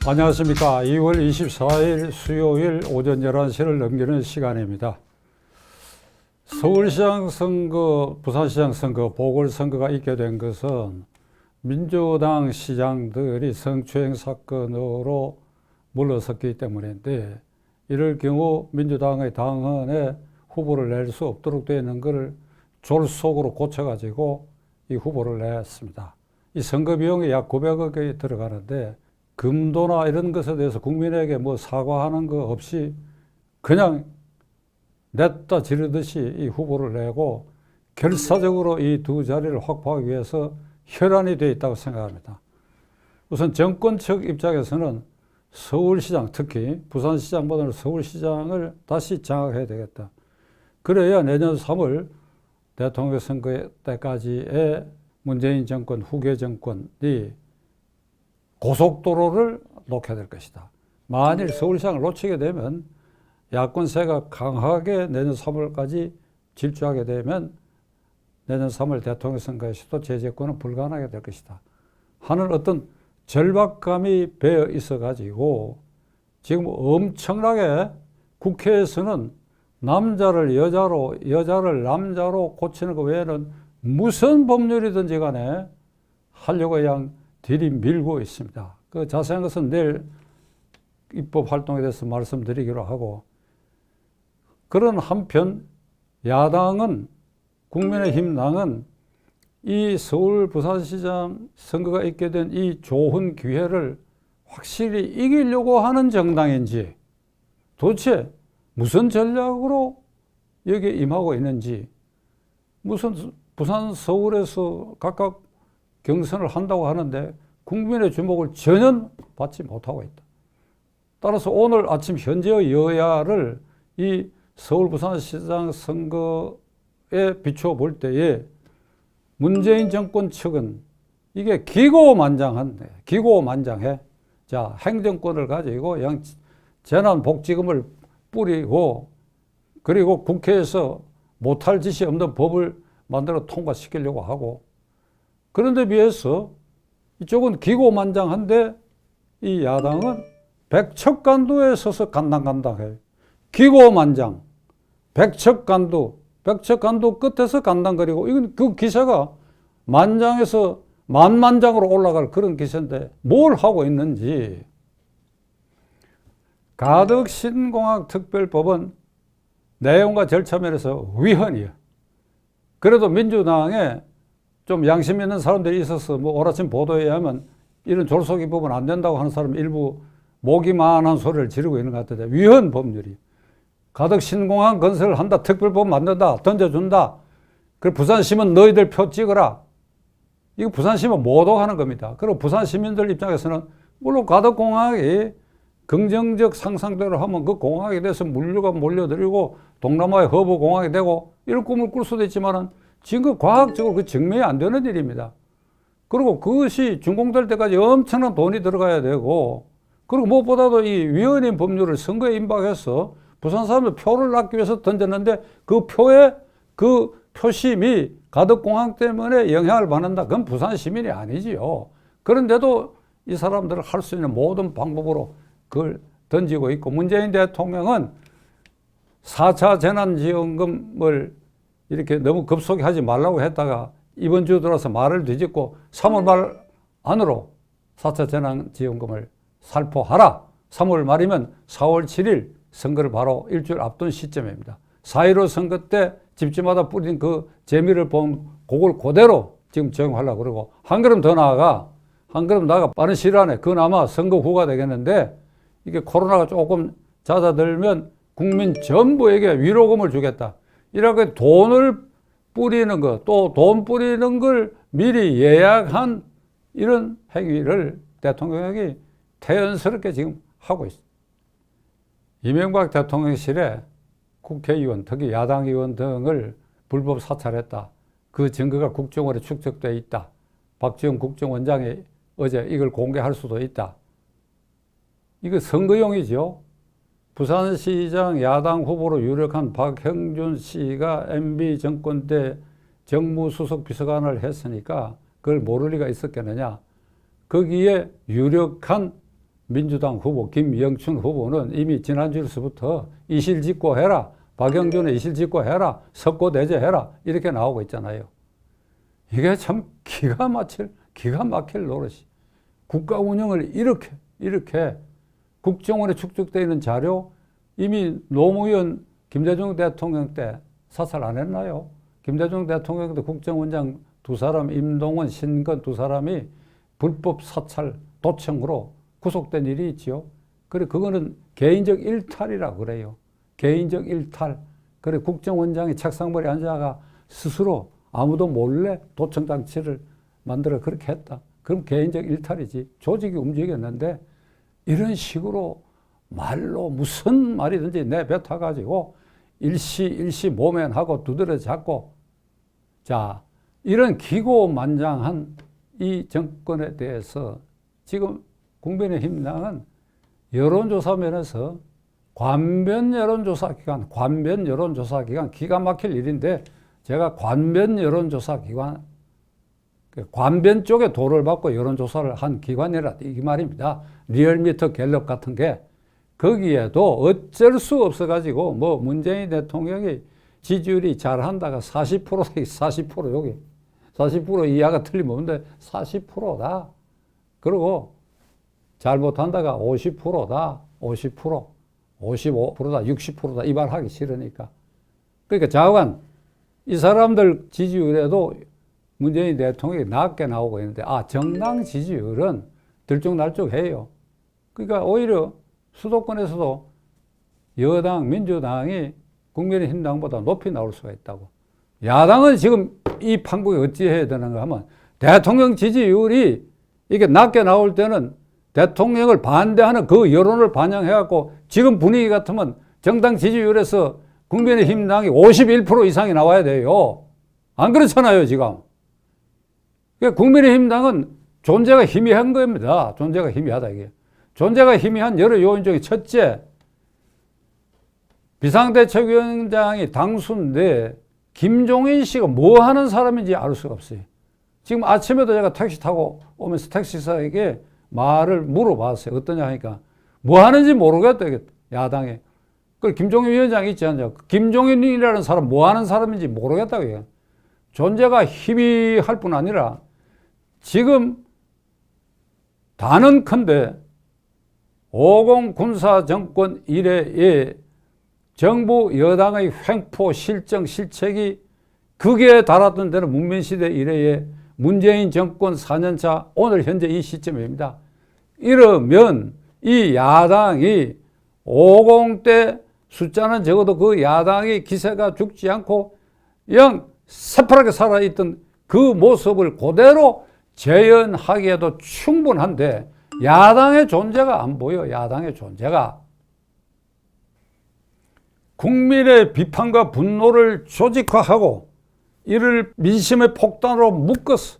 안녕하십니까. 2월 24일 수요일 오전 11시를 넘기는 시간입니다. 서울시장 선거, 부산시장 선거, 보궐선거가 있게 된 것은 민주당 시장들이 성추행 사건으로 물러섰기 때문인데, 이럴 경우 민주당의 당헌에 후보를 낼 수 없도록 되어 있는 것을 졸속으로 고쳐가지고 이 후보를 냈습니다. 이 선거 비용이 약 900억이 들어가는데, 금도나 이런 것에 대해서 국민에게 뭐 사과하는 거 없이 그냥 냈다 지르듯이 이 후보를 내고 결사적으로 이 두 자리를 확보하기 위해서 혈안이 되어 있다고 생각합니다. 우선 정권 측 입장에서는 서울시장, 특히 부산시장보다는 서울시장을 다시 장악해야 되겠다. 그래야 내년 3월 대통령 선거 때까지의 문재인 정권, 후계 정권이 고속도로를 놓게 될 것이다. 만일 서울시장을 놓치게 되면 야권세가 강하게 내년 3월까지 질주하게 되면 내년 3월 대통령 선거에서도 재집권은 불가능하게 될 것이다 하는 어떤 절박감이 배어 있어 가지고 지금 엄청나게 국회에서는 남자를 여자로, 여자를 남자로 고치는 것 외에는 무슨 법률이든지 간에 하려고 그냥 들이밀고 있습니다. 그 자세한 것은 내일 입법 활동에 대해서 말씀드리기로 하고, 그런 한편 야당은, 국민의힘당은 이 서울 부산시장 선거가 있게 된 이 좋은 기회를 확실히 이기려고 하는 정당인지, 도대체 무슨 전략으로 여기에 임하고 있는지, 무슨 부산, 서울에서 각각 경선을 한다고 하는데 국민의 주목을 전혀 받지 못하고 있다. 따라서 오늘 아침 현재의 여야를 이 서울 부산시장 선거에 비추어 볼 때에 문재인 정권 측은 이게 기고만장해. 자, 행정권을 가지고 재난복지금을 뿌리고, 그리고 국회에서 못할 짓이 없는 법을 만들어 통과시키려고 하고, 그런데 비해서 이쪽은 기고만장한데 이 야당은 백척간두에 서서 간당간당해요. 기고만장, 백척간두 끝에서 간당거리고, 이건 그 기세가 만장에서 만만장으로 올라갈 그런 기세인데 뭘 하고 있는지. 가덕신공항특별법은 내용과 절차 면에서 위헌이에요. 그래도 민주당에 좀 양심 있는 사람들이 있어서 뭐 오라침 보도에 의하면 이런 졸속이 법은 안 된다고 하는 사람 일부 모기만한 소리를 지르고 있는 것 같은데, 위헌 법률이. 가덕 신공항 건설을 한다, 특별법 만든다, 던져준다. 그리고 부산시민 너희들 표 찍어라. 이거 부산시민 모독하는 겁니다. 그리고 부산 시민들 입장에서는 물론 가덕공항이 긍정적 상상대로 하면 그 공항에 대해서 물류가 몰려들고 동남아의 허브 공항이 되고 이런 꿈을 꿀 수도 있지만은 지금 과학적으로 그 증명이 안 되는 일입니다. 그리고 그것이 준공될 때까지 엄청난 돈이 들어가야 되고, 그리고 무엇보다도 이 위헌인 법률을 선거에 임박해서 부산 사람들 표를 낳기 위해서 던졌는데 그 표에 그 표심이 가덕공항 때문에 영향을 받는다. 그건 부산 시민이 아니지요. 그런데도 이 사람들을 할 수 있는 모든 방법으로 그걸 던지고 있고, 문재인 대통령은 4차 재난지원금을 이렇게 너무 급속히 하지 말라고 했다가 이번 주 들어서 말을 뒤집고 3월 말 안으로 4차 재난지원금을 살포하라. 3월 말이면 4월 7일 선거를 바로 일주일 앞둔 시점입니다. 4.15 선거 때 집집마다 뿌린 그 재미를 본 그걸 그대로 지금 적용하려고 그러고, 한 걸음 더 나아가 빠른 시일 안에 그나마 선거 후가 되겠는데, 이게 코로나가 조금 잦아들면 국민 전부에게 위로금을 주겠다. 이렇게 돈을 뿌리는 것, 또 돈 뿌리는 걸 미리 예약한 이런 행위를 대통령이 태연스럽게 지금 하고 있습니다. 이명박 대통령실에 국회의원, 특히 야당 의원 등을 불법 사찰했다. 그 증거가 국정원에 축적되어 있다. 박지원 국정원장이 어제 이걸 공개할 수도 있다. 이거 선거용이죠. 부산시장 야당 후보로 유력한 박형준 씨가 MB 정권 때 정무수석 비서관을 했으니까 그걸 모를 리가 있었겠느냐. 거기에 유력한 민주당 후보 김영춘 후보는 이미 지난주에서부터 이실직고해라, 박영준은 이실직고해라, 석고대죄해라 이렇게 나오고 있잖아요. 이게 참 기가 막힐 노릇이. 국가 운영을 이렇게 국정원에 축적되어 있는 자료, 이미 노무현 김대중 대통령 때 사찰 안 했나요? 김대중 대통령 때 국정원장 두 사람, 임동원, 신건 두 사람이 불법 사찰 도청으로 구속된 일이 있지요. 그래, 그거는 개인적 일탈이라 그래요. 개인적 일탈. 그래, 국정원장이 책상머리에 앉아가 스스로 아무도 몰래 도청 장치를 만들어 그렇게 했다. 그럼 개인적 일탈이지. 조직이 움직였는데 이런 식으로 말로 무슨 말이든지 내뱉어가지고 일시 모면하고 두드려 잡고, 자, 이런 기고만장한 이 정권에 대해서 지금 국민의힘당은 여론조사 면에서 관변 여론조사 기관 기가 막힐 일인데, 제가 관변 여론조사 기관, 관변 쪽에 도를 받고 여론조사를 한 기관이라 이 말입니다. 리얼미터 갤럽 같은 게. 거기에도 어쩔 수 없어가지고 뭐 문재인 대통령이 지지율이 잘한다가 40% 여기 40% 이하가 틀림없는데 40%다. 그리고 잘못한다가 50%다. 50%, 55%다. 60%다. 이 말 하기 싫으니까. 그러니까 좌우간 이 사람들 지지율에도 문재인 대통령이 낮게 나오고 있는데, 정당 지지율은 들쭉날쭉해요. 그러니까 오히려 수도권에서도 여당, 민주당이 국민의힘당보다 높이 나올 수가 있다고. 야당은 지금 이 판국에 어찌해야 되는가 하면, 대통령 지지율이 이게 낮게 나올 때는 대통령을 반대하는 그 여론을 반영해갖고, 지금 분위기 같으면 정당 지지율에서 국민의힘당이 51% 이상이 나와야 돼요. 안 그렇잖아요, 지금. 그러니까 국민의힘당은 존재가 희미한 겁니다. 존재가 희미하다, 이게. 존재가 희미한 여러 요인 중에 첫째, 비상대책위원장이 당수인데 김종인 씨가 뭐 하는 사람인지 알 수가 없어요. 지금 아침에도 제가 택시 타고 오면서 택시사에게 말을 물어봤어요. 어떠냐 하니까 뭐 하는지 모르겠다, 야당에. 그 김종인 위원장이 있지 않냐. 김종인이라는 사람 뭐 하는 사람인지 모르겠다고 해요. 존재가 희미할 뿐 아니라 지금 단언컨대 50 군사정권 이래에 정부 여당의 횡포, 실정, 실책이 극에 달았던 데는 문민시대 이래에 문재인 정권 4년차 오늘 현재 이 시점입니다. 이러면 이 야당이 50대 숫자는 적어도 그 야당의 기세가 죽지 않고 영 새파랗게 살아있던 그 모습을 그대로 재현하기에도 충분한데, 야당의 존재가 안 보여. 야당의 존재가. 국민의 비판과 분노를 조직화하고 이를 민심의 폭탄으로 묶어서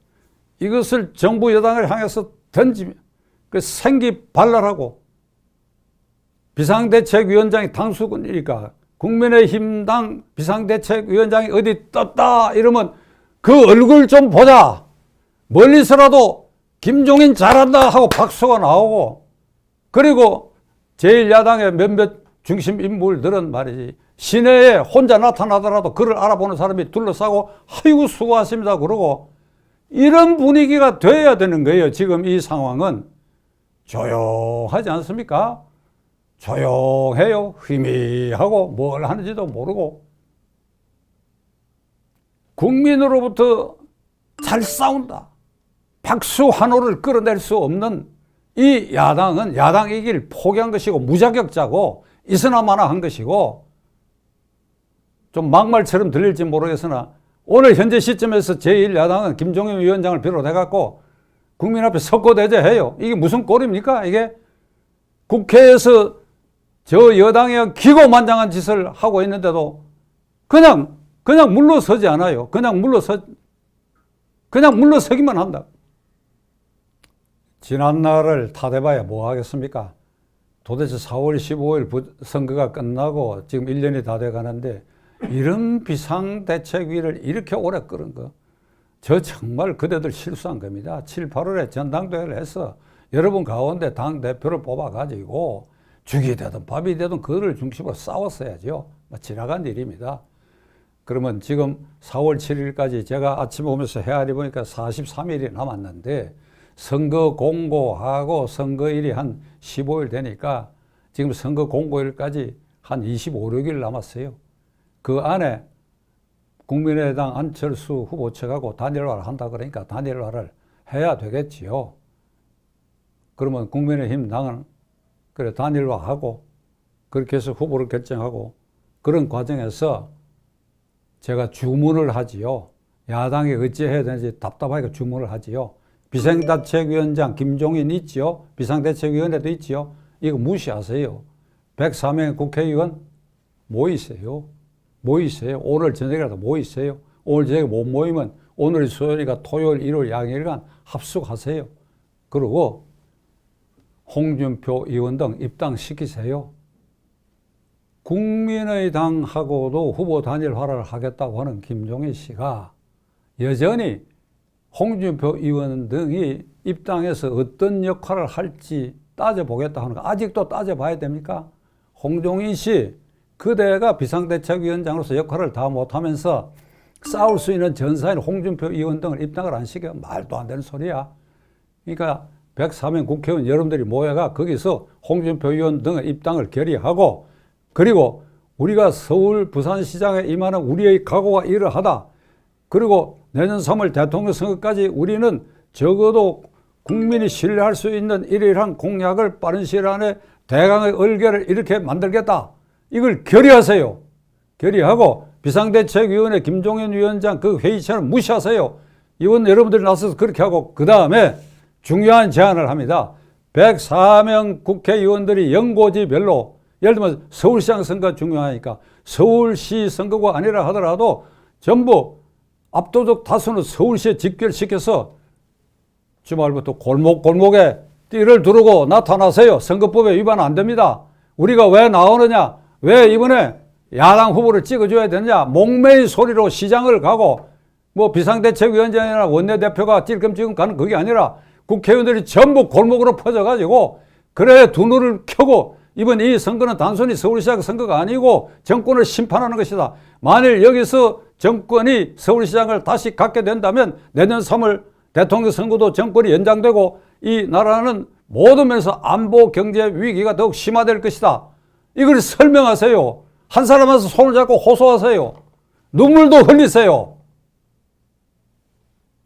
이것을 정부 여당을 향해서 던지며 그 생기발랄하고, 비상대책위원장이 당수군이니까 국민의힘당 비상대책위원장이 어디 떴다 이러면 그 얼굴 좀 보자. 멀리서라도 김종인 잘한다 하고 박수가 나오고, 그리고 제1야당의 몇몇 중심 인물들은 말이지, 시내에 혼자 나타나더라도 그를 알아보는 사람이 둘러싸고 아이고 수고하십니다 그러고, 이런 분위기가 돼야 되는 거예요. 지금 이 상황은 조용하지 않습니까? 조용해요. 희미하고 뭘 하는지도 모르고. 국민으로부터 잘 싸운다, 박수 환호를 끌어낼 수 없는 이 야당은 야당이길 포기한 것이고 무자격자고 있으나마나 것이고, 좀 막말처럼 들릴지 모르겠으나 오늘 현재 시점에서 제1야당은 김종인 위원장을 비롯해갖고 국민 앞에 석고대죄해요. 이게 무슨 꼴입니까? 이게 국회에서 저 여당의 기고만장한 짓을 하고 있는데도 그냥 물러서지 않아요. 그냥 물러서기만 한다. 지난날을 탓해봐야 뭐 하겠습니까? 도대체 4월 15일 선거가 끝나고 지금 1년이 다 돼가는데 이런 비상대책위를 이렇게 오래 끌은 거, 저 정말 그대들 실수한 겁니다. 7, 8월에 전당대회를 해서 여러분 가운데 당대표를 뽑아가지고 죽이 되든 밥이 되든 그들을 중심으로 싸웠어야죠. 지나간 일입니다. 그러면 지금 4월 7일까지 제가 아침에 오면서 헤아리 보니까 43일이 남았는데 선거 공고하고 선거일이 한 15일 되니까 지금 선거 공고일까지 한 25, 6일 남았어요. 그 안에 국민의당 안철수 후보 측하고 단일화를 한다 그러니까 단일화를 해야 되겠지요. 그러면 국민의힘 당은 그래 단일화하고 그렇게 해서 후보를 결정하고 그런 과정에서 제가 주문을 하지요. 야당이 어찌해야 되는지 답답하니까 주문을 하지요. 비상대책위원장 김종인 있지요. 비상대책위원회도 있지요. 이거 무시하세요. 104명의 국회의원 모이세요. 모이세요. 오늘 저녁이라도 모이세요. 오늘 저녁에 못 모이면 오늘 수요일이가 토요일, 일요일, 양일간 합숙하세요. 그리고 홍준표 의원 등 입당시키세요. 국민의당하고도 후보 단일화를 하겠다고 하는 김종인 씨가 여전히 홍준표 의원 등이 입당해서 어떤 역할을 할지 따져보겠다 하는 거 아직도 따져봐야 됩니까? 홍종인 씨 그대가 비상대책위원장으로서 역할을 다 못하면서 싸울 수 있는 전사인 홍준표 의원 등을 입당을 안 시켜 말도 안 되는 소리야. 그러니까 104명 국회의원 여러분들이 모여가 거기서 홍준표 의원 등의 입당을 결의하고 그리고 우리가 서울 부산시장에 임하는 우리의 각오가 이러하다. 그리고 내년 3월 대통령 선거까지 우리는 적어도 국민이 신뢰할 수 있는 이러한 공약을 빠른 시일 안에 대강의 얼개를 이렇게 만들겠다. 이걸 결의하세요. 결의하고 비상대책위원회 김종인 위원장 그 회의체는 무시하세요. 이번 여러분들이 나서서 그렇게 하고 그 다음에 중요한 제안을 합니다. 104명 국회의원들이 연고지별로 예를 들면 서울시장 선거 중요하니까 서울시 선거가 아니라 하더라도 전부 압도적 다수는 서울시에 직결시켜서 주말부터 골목골목에 띠를 두르고 나타나세요. 선거법에 위반 안 됩니다. 우리가 왜 나오느냐? 왜 이번에 야당 후보를 찍어줘야 되느냐? 목매의 소리로 시장을 가고 뭐 비상대책위원장이나 원내대표가 찔끔찔끔 가는 그게 아니라 국회의원들이 전부 골목으로 퍼져가지고 그래 두 눈을 켜고 이번 이 선거는 단순히 서울시장 선거가 아니고 정권을 심판하는 것이다. 만일 여기서 정권이 서울시장을 다시 갖게 된다면 내년 3월 대통령 선거도 정권이 연장되고 이 나라는 모든 면에서 안보 경제 위기가 더욱 심화될 것이다. 이걸 설명하세요. 한 사람 와서 손을 잡고 호소하세요. 눈물도 흘리세요.